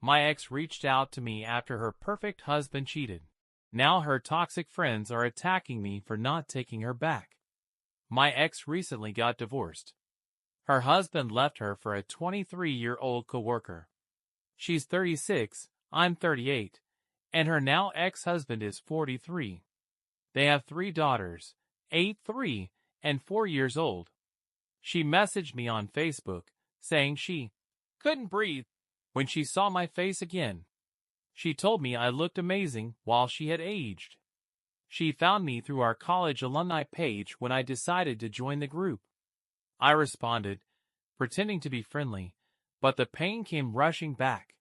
My ex reached out to me after her perfect husband cheated. Now her toxic friends are attacking me for not taking her back. My ex recently got divorced. Her husband left her for a 23-year-old coworker. She's 36, I'm 38, and her now ex-husband is 43. They have 3 daughters, 8, 3, and 4 years old. She messaged me on Facebook, saying she couldn't breathe when she saw my face again. She told me I looked amazing while she had aged. She found me through our college alumni page when I decided to join the group. I responded, pretending to be friendly, but the pain came rushing back.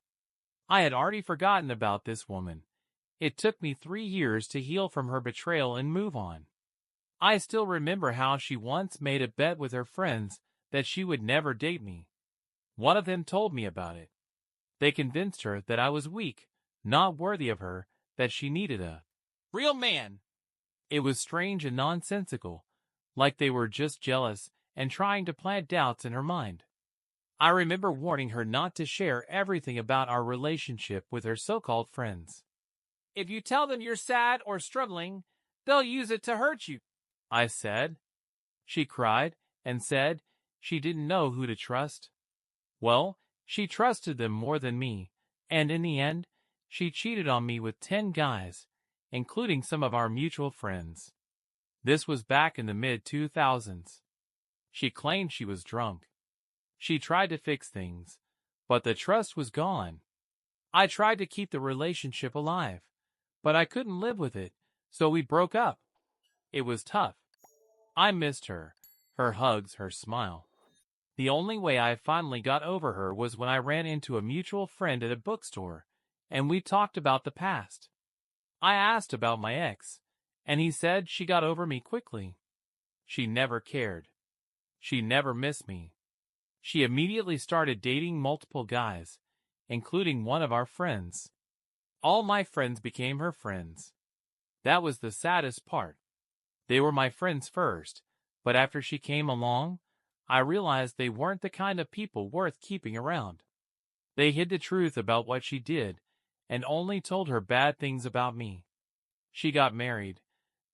I had already forgotten about this woman. It took me 3 years to heal from her betrayal and move on. I still remember how she once made a bet with her friends that she would never date me. One of them told me about it. They convinced her that I was weak, not worthy of her, that she needed a real man. It was strange and nonsensical, like they were just jealous and trying to plant doubts in her mind. I remember warning her not to share everything about our relationship with her so-called friends. If you tell them you're sad or struggling, they'll use it to hurt you, I said. She cried and said she didn't know who to trust. Well, she trusted them more than me, and in the end, she cheated on me with 10 guys, including some of our mutual friends. This was back in the mid-2000s. She claimed she was drunk. She tried to fix things, but the trust was gone. I tried to keep the relationship alive, but I couldn't live with it, so we broke up. It was tough. I missed her hugs, her smile. The only way I finally got over her was when I ran into a mutual friend at a bookstore, and we talked about the past. I asked about my ex, and he said she got over me quickly. She never cared. She never missed me. She immediately started dating multiple guys, including one of our friends. All my friends became her friends. That was the saddest part. They were my friends first, but after she came along, I realized they weren't the kind of people worth keeping around. They hid the truth about what she did, and only told her bad things about me. She got married.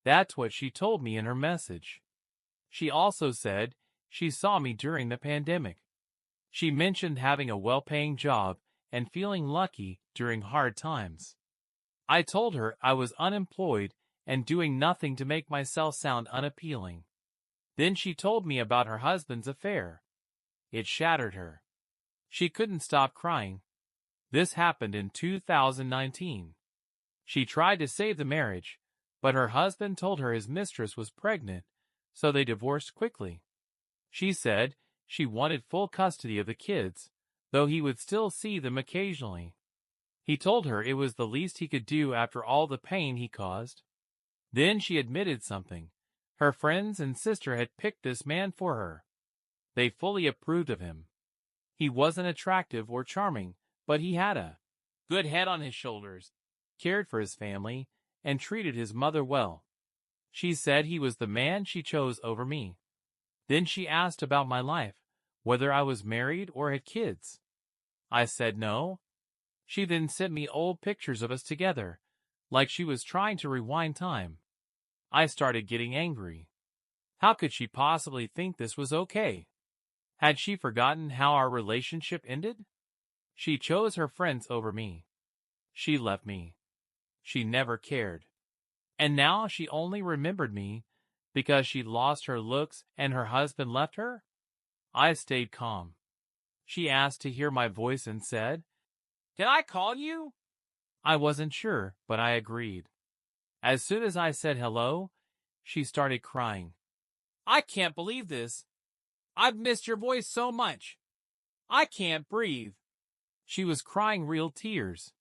That's what she told me in her message. She also said she saw me during the pandemic. She mentioned having a well-paying job and feeling lucky during hard times. I told her I was unemployed and doing nothing to make myself sound unappealing. Then she told me about her husband's affair. It shattered her. She couldn't stop crying. This happened in 2019. She tried to save the marriage, but her husband told her his mistress was pregnant, so they divorced quickly. She said she wanted full custody of the kids, though he would still see them occasionally. He told her it was the least he could do after all the pain he caused. Then she admitted something. Her friends and sister had picked this man for her. They fully approved of him. He wasn't attractive or charming, but he had a good head on his shoulders, cared for his family, and treated his mother well. She said he was the man she chose over me. Then she asked about my life, whether I was married or had kids. I said no. She then sent me old pictures of us together, like she was trying to rewind time. I started getting angry. How could she possibly think this was okay? Had she forgotten how our relationship ended? She chose her friends over me. She left me. She never cared. And now she only remembered me because she lost her looks and her husband left her? I stayed calm. She asked to hear my voice and said, "Can I call you?" I wasn't sure, but I agreed. As soon as I said hello, she started crying. "I can't believe this. I've missed your voice so much. I can't breathe." She was crying real tears.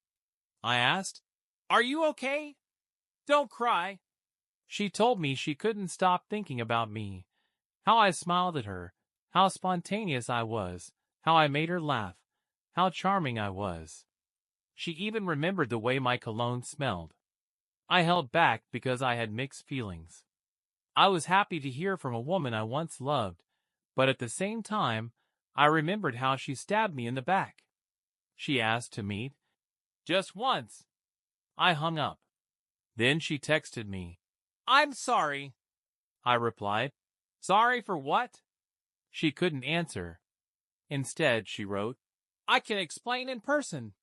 I asked, "Are you okay? Don't cry." She told me she couldn't stop thinking about me, how I smiled at her, how spontaneous I was, how I made her laugh, how charming I was. She even remembered the way my cologne smelled. I held back because I had mixed feelings. I was happy to hear from a woman I once loved, but at the same time, I remembered how she stabbed me in the back. She asked to meet. Just once. I hung up. Then she texted me. I'm sorry. I replied. Sorry for what? She couldn't answer. Instead, she wrote, I can explain in person.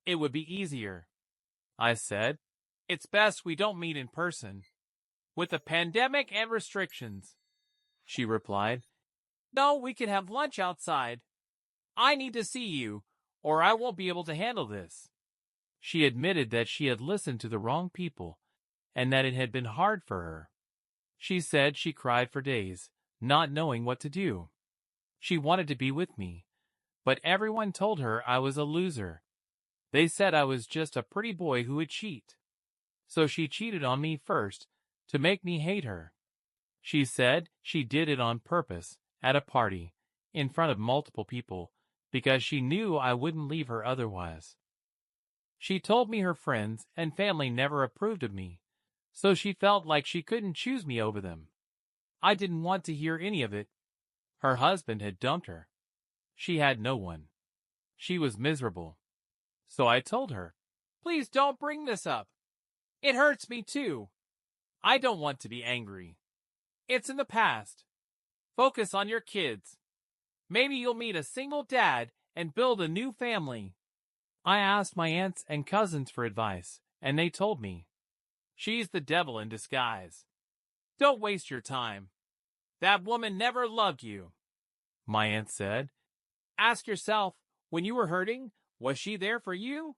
It would be easier. I said, it's best we don't meet in person. With the pandemic and restrictions. She replied, no, we can have lunch outside. I need to see you, or I won't be able to handle this. She admitted that she had listened to the wrong people, and that it had been hard for her. She said she cried for days, not knowing what to do. She wanted to be with me, but everyone told her I was a loser. They said I was just a pretty boy who would cheat. So she cheated on me first, to make me hate her. She said she did it on purpose, at a party, in front of multiple people, because she knew I wouldn't leave her otherwise. She told me her friends and family never approved of me, so she felt like she couldn't choose me over them. I didn't want to hear any of it. Her husband had dumped her. She had no one. She was miserable. So I told her, please don't bring this up. It hurts me too. I don't want to be angry. It's in the past. Focus on your kids. Maybe you'll meet a single dad and build a new family. I asked my aunts and cousins for advice, and they told me, she's the devil in disguise. Don't waste your time. That woman never loved you. My aunt said, ask yourself, when you were hurting, was she there for you?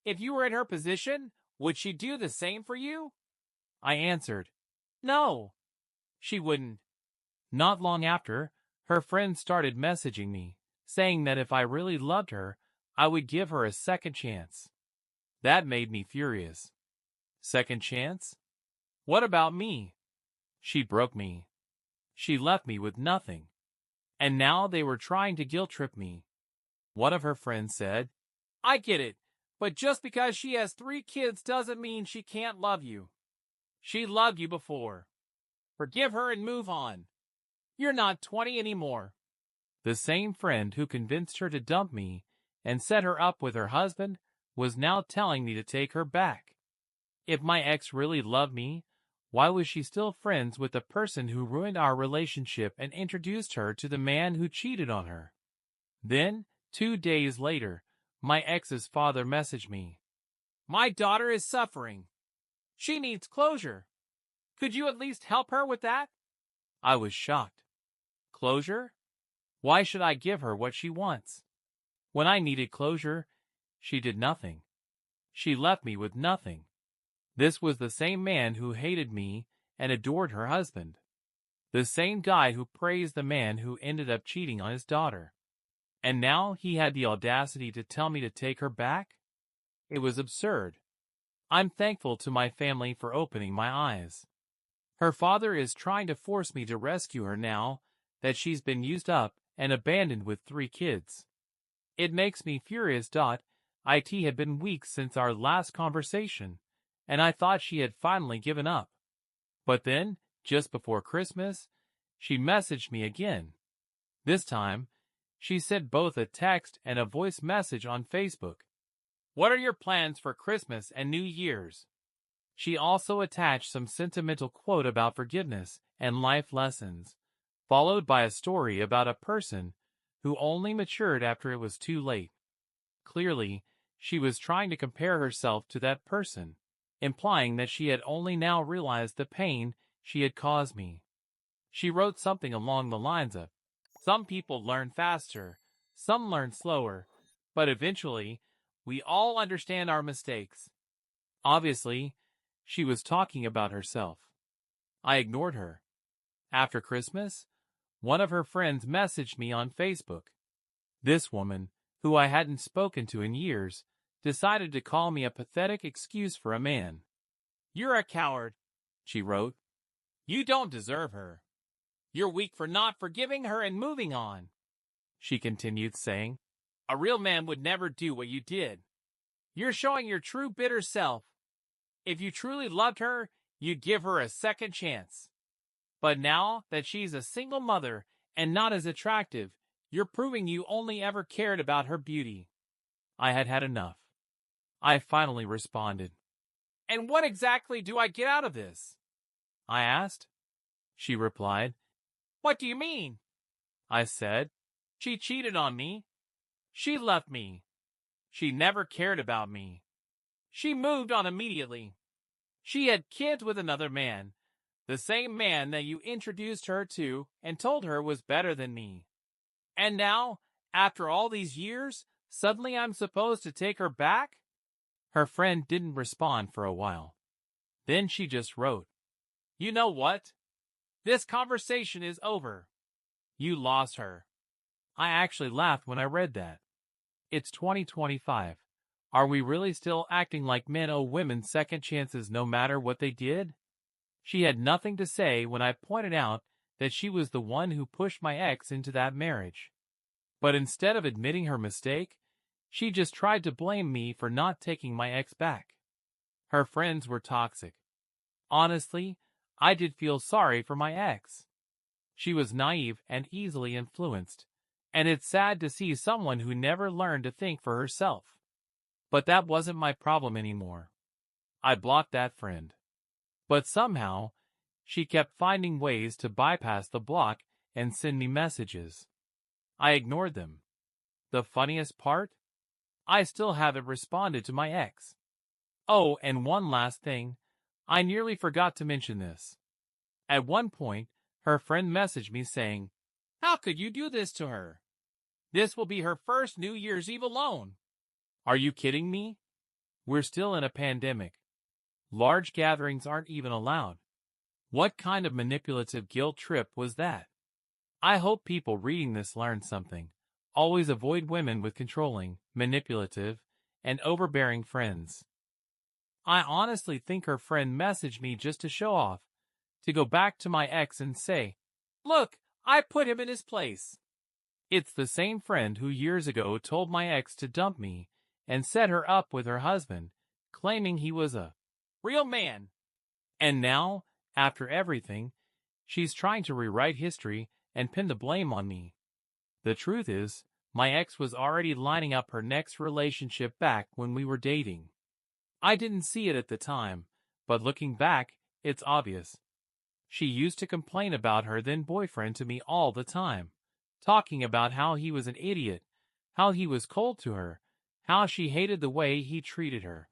If you were in her position, would she do the same for you? I answered, no, she wouldn't. Not long after, her friends started messaging me, saying that if I really loved her, I would give her a second chance. That made me furious. Second chance? What about me? She broke me. She left me with nothing. And now they were trying to guilt-trip me. One of her friends said, I get it, but just because she has 3 kids doesn't mean she can't love you. She loved you before. Forgive her and move on. You're not 20 anymore. The same friend who convinced her to dump me and set her up with her husband was now telling me to take her back. If my ex really loved me, why was she still friends with the person who ruined our relationship and introduced her to the man who cheated on her? Then, 2 days later, my ex's father messaged me. My daughter is suffering. She needs closure. Could you at least help her with that? I was shocked. Closure? Why should I give her what she wants? When I needed closure, she did nothing. She left me with nothing. This was the same man who hated me and adored her husband. The same guy who praised the man who ended up cheating on his daughter. And now he had the audacity to tell me to take her back? It was absurd. I'm thankful to my family for opening my eyes. Her father is trying to force me to rescue her now that she's been used up and abandoned with 3 kids. It makes me furious. It had been weeks since our last conversation, and I thought she had finally given up. But then, just before Christmas, she messaged me again. This time, she sent both a text and a voice message on Facebook. What are your plans for Christmas and New Year's? She also attached some sentimental quote about forgiveness and life lessons, followed by a story about a person who only matured after it was too late. Clearly, she was trying to compare herself to that person, implying that she had only now realized the pain she had caused me. She wrote something along the lines of, some people learn faster, some learn slower, but eventually, we all understand our mistakes. Obviously, she was talking about herself. I ignored her. After Christmas, one of her friends messaged me on Facebook. This woman, who I hadn't spoken to in years, decided to call me a pathetic excuse for a man. You're a coward, she wrote. You don't deserve her. You're weak for not forgiving her and moving on. She continued saying, a real man would never do what you did. You're showing your true bitter self. If you truly loved her, you'd give her a second chance. But now that she's a single mother and not as attractive, you're proving you only ever cared about her beauty. I had had enough. I finally responded. And what exactly do I get out of this? I asked. She replied. What do you mean? I said. She cheated on me. She left me. She never cared about me. She moved on immediately. She had kids with another man, the same man that you introduced her to and told her was better than me. And now, after all these years, suddenly I'm supposed to take her back? Her friend didn't respond for a while. Then she just wrote, You know what? This conversation is over. You lost her. I actually laughed when I read that. It's 2025. Are we really still acting like men owe women second chances no matter what they did? She had nothing to say when I pointed out that she was the one who pushed my ex into that marriage. But instead of admitting her mistake, she just tried to blame me for not taking my ex back. Her friends were toxic. Honestly, I did feel sorry for my ex. She was naive and easily influenced, and it's sad to see someone who never learned to think for herself. But that wasn't my problem anymore. I blocked that friend. But somehow, she kept finding ways to bypass the block and send me messages. I ignored them. The funniest part? I still haven't responded to my ex. Oh, and one last thing. I nearly forgot to mention this. At one point, her friend messaged me saying, How could you do this to her? This will be her first New Year's Eve alone. Are you kidding me? We're still in a pandemic. Large gatherings aren't even allowed. What kind of manipulative guilt trip was that? I hope people reading this learn something. Always avoid women with controlling, manipulative, and overbearing friends. I honestly think her friend messaged me just to show off, to go back to my ex and say, Look, I put him in his place. It's the same friend who years ago told my ex to dump me and set her up with her husband, claiming he was a real man. And now, after everything, she's trying to rewrite history and pin the blame on me. The truth is, my ex was already lining up her next relationship back when we were dating. I didn't see it at the time, but looking back, it's obvious. She used to complain about her then boyfriend to me all the time, talking about how he was an idiot, how he was cold to her, how she hated the way he treated her.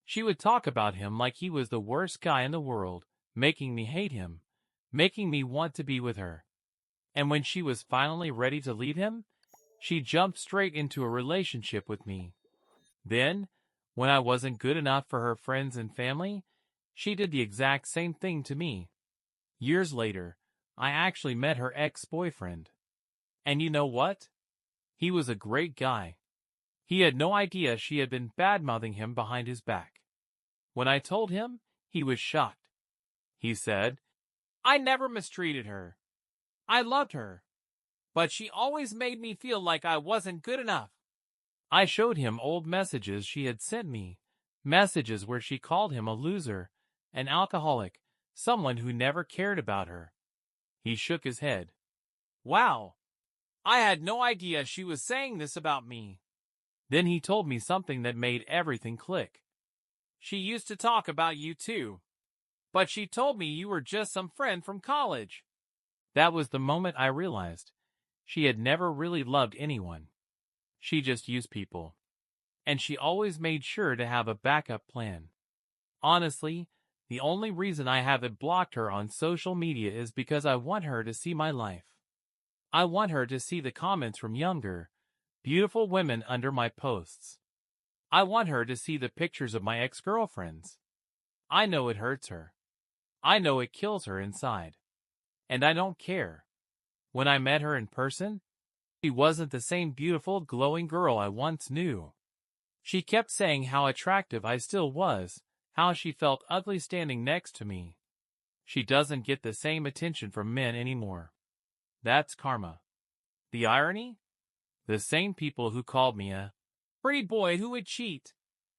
She would talk about him like he was the worst guy in the world, making me hate him, making me want to be with her. And when she was finally ready to leave him, she jumped straight into a relationship with me. Then, when I wasn't good enough for her friends and family, she did the exact same thing to me. Years later, I actually met her ex-boyfriend. And you know what? He was a great guy. He had no idea she had been bad-mouthing him behind his back. When I told him, he was shocked. He said, I never mistreated her. I loved her. But she always made me feel like I wasn't good enough. I showed him old messages she had sent me, messages where she called him a loser, an alcoholic, someone who never cared about her. He shook his head. Wow, I had no idea she was saying this about me. Then he told me something that made everything click. She used to talk about you too. But she told me you were just some friend from college. That was the moment I realized she had never really loved anyone. She just used people. And she always made sure to have a backup plan. Honestly, the only reason I haven't blocked her on social media is because I want her to see my life. I want her to see the comments from younger, beautiful women under my posts. I want her to see the pictures of my ex-girlfriends. I know it hurts her. I know it kills her inside. And I don't care. When I met her in person, she wasn't the same beautiful, glowing girl I once knew. She kept saying how attractive I still was, how she felt ugly standing next to me. She doesn't get the same attention from men anymore. That's karma. The irony? The same people who called me a pretty boy who would cheat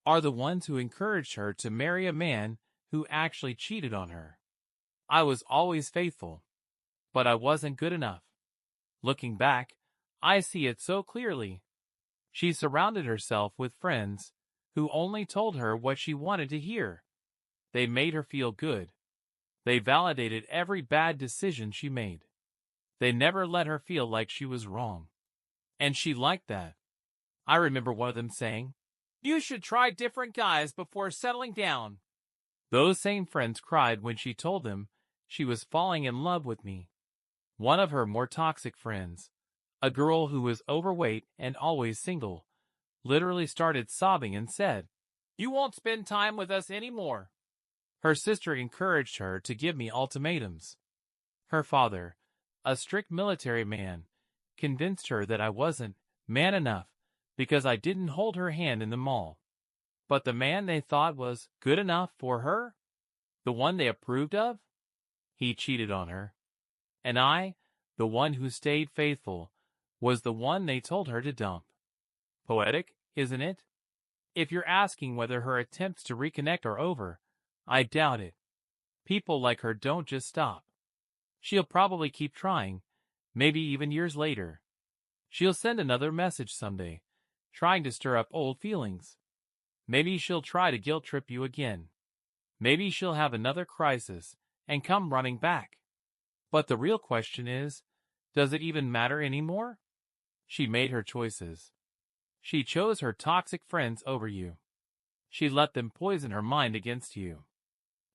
are the ones who encouraged her to marry a man who actually cheated on her. I was always faithful, but I wasn't good enough. Looking back, I see it so clearly. She surrounded herself with friends who only told her what she wanted to hear. They made her feel good. They validated every bad decision she made. They never let her feel like she was wrong. And she liked that. I remember one of them saying, "You should try different guys before settling down." Those same friends cried when she told them she was falling in love with me. One of her more toxic friends, a girl who was overweight and always single, literally started sobbing and said, "You won't spend time with us anymore." Her sister encouraged her to give me ultimatums. Her father, a strict military man, convinced her that I wasn't man enough because I didn't hold her hand in the mall. But the man they thought was good enough for her, the one they approved of, he cheated on her. And I, the one who stayed faithful, was the one they told her to dump. Poetic, isn't it? If you're asking whether her attempts to reconnect are over, I doubt it. People like her don't just stop. She'll probably keep trying, maybe even years later. She'll send another message someday, trying to stir up old feelings. Maybe she'll try to guilt trip you again. Maybe she'll have another crisis and come running back. But the real question is, does it even matter anymore? She made her choices. She chose her toxic friends over you. She let them poison her mind against you.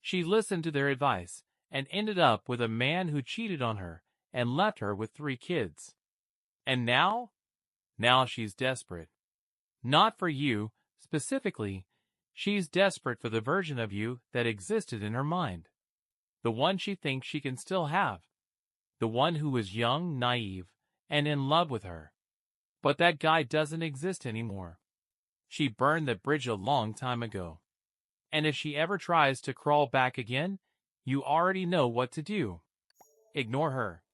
She listened to their advice and ended up with a man who cheated on her and left her with 3 kids. And now? Now she's desperate. Not for you, specifically. She's desperate for the version of you that existed in her mind. The one she thinks she can still have. The one who was young, naive, and in love with her. But that guy doesn't exist anymore. She burned the bridge a long time ago. And if she ever tries to crawl back again, you already know what to do. Ignore her.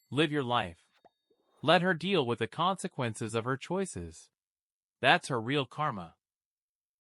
Live your life. Let her deal with the consequences of her choices. That's her real karma.